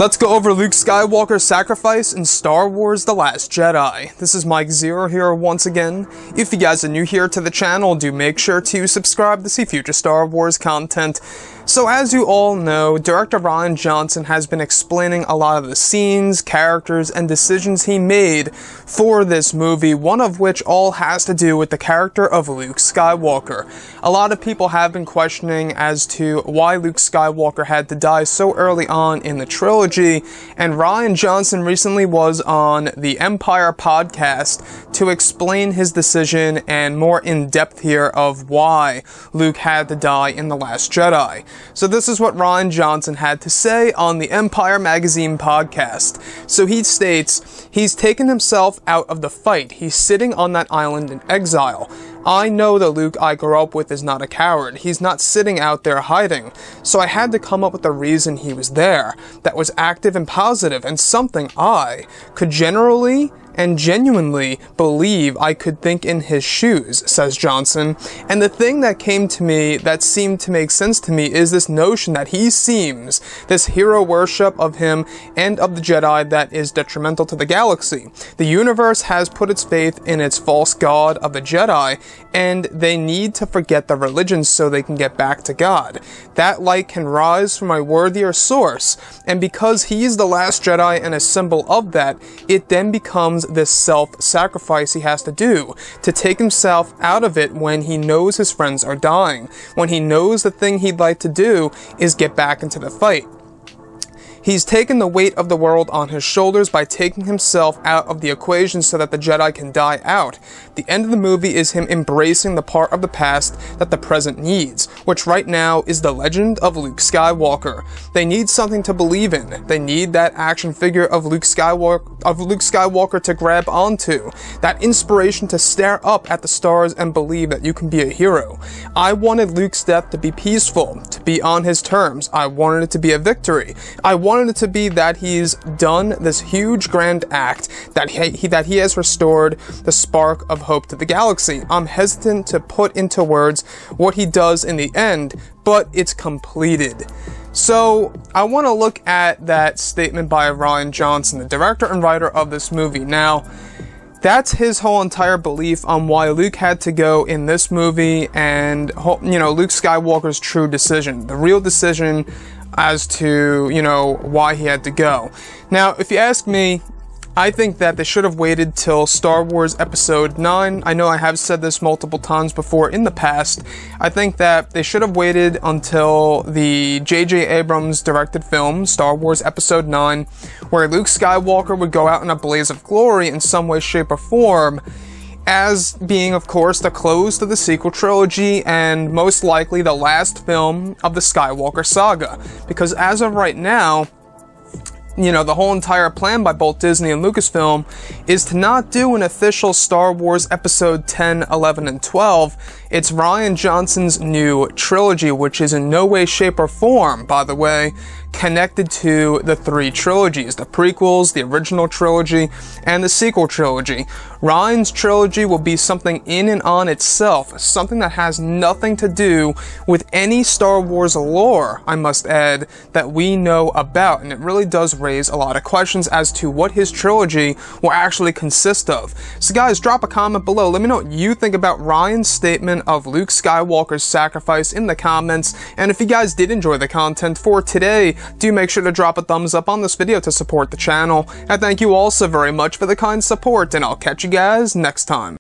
Let's go over Luke Skywalker's sacrifice in Star Wars The Last Jedi. This is Mike Zero here once again. If you guys are new here to the channel, do make sure to subscribe to see future Star Wars content. So as you all know, director Rian Johnson has been explaining a lot of the scenes, characters, and decisions he made for this movie, one of which all has to do with the character of Luke Skywalker. A lot of people have been questioning as to why Luke Skywalker had to die so early on in the trilogy, and Rian Johnson recently was on the Empire podcast to explain his decision and more in depth here of why Luke had to die in The Last Jedi. So this is what Rian Johnson had to say on the Empire Magazine podcast. So he states, he's taken himself out of the fight. He's sitting on that island in exile. I know the Luke I grew up with is not a coward. He's not sitting out there hiding. So I had to come up with a reason he was there that was active and positive and something I could generally and genuinely believe I could think in his shoes, says Johnson. And the thing that came to me that seemed to make sense to me is this notion that he seems this hero worship of him and of the Jedi that is detrimental to the galaxy. The universe has put its faith in its false god of the Jedi, and they need to forget the religion so they can get back to God. That light can rise from a worthier source, and because he is the last Jedi and a symbol of that, it then becomes this self-sacrifice he has to do to take himself out of it when he knows his friends are dying, when he knows the thing he'd like to do is get back into the fight. He's taken the weight of the world on his shoulders by taking himself out of the equation so that the Jedi can die out. The end of the movie is him embracing the part of the past that the present needs, which right now is the legend of Luke Skywalker. They need something to believe in. They need that action figure of Luke Skywalker to grab onto, that inspiration to stare up at the stars and believe that you can be a hero. I wanted Luke's death to be peaceful, to be on his terms. I wanted it to be a victory. I wanted it to be that he's done this huge grand act, that he has restored the spark of hope to the galaxy. I'm hesitant to put into words what he does in the end, but it's completed. So I want to look at that statement by Rian Johnson, the director and writer of this movie. Now, that's his whole entire belief on why Luke had to go in this movie, and, you know, Luke Skywalker's true decision, the real decision as to, you know, why he had to go. Now, if you ask me, I think that they should have waited till Star Wars Episode 9. I know I have said this multiple times before in the past. I think that they should have waited until the J.J. Abrams directed film, Star Wars Episode 9, where Luke Skywalker would go out in a blaze of glory in some way, shape, or form, as being, of course, the close to the sequel trilogy and most likely the last film of the Skywalker saga. Because as of right now, you know, the whole entire plan by both Disney and Lucasfilm is to not do an official Star Wars Episode 10, 11, and 12. It's Rian Johnson's new trilogy, which is in no way, shape, or form, by the way, connected to the three trilogies, the prequels, the original trilogy, and the sequel trilogy. Rian's trilogy will be something in and on itself, something that has nothing to do with any Star Wars lore, I must add, that we know about, and it really does raise a lot of questions as to what his trilogy will actually consist of. So guys, drop a comment below, let me know what you think about Rian's statement of Luke Skywalker's sacrifice in the comments, and if you guys did enjoy the content for today, do make sure to drop a thumbs up on this video to support the channel. I thank you all so very much for the kind support, and I'll catch you guys next time.